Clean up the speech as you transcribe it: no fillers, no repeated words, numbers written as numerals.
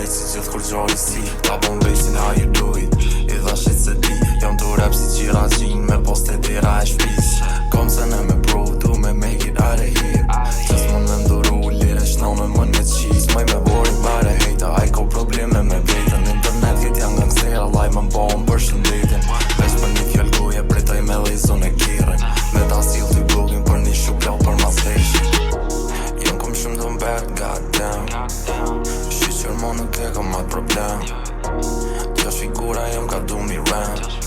veç si gjithë kur gjori si ta bon besin how you do it I dha shit se di jam du rap si qira gjin me poste dira e shpis kom se në me bro du me make it out of here qës mund me nduru lire shno me më në qis maj me borin bare hejta aj ko probleme me vetën internet jet janë nga nësera laj më mbon për shëndetin veç për një fjall goje pretaj me lezon e kirin me ta sil t'i blogin për një shukla për mas heshin jem kom shumë do mbet goddamn shqyqër mo nuk e kam atë problem Kjo figura jem ka du mi rap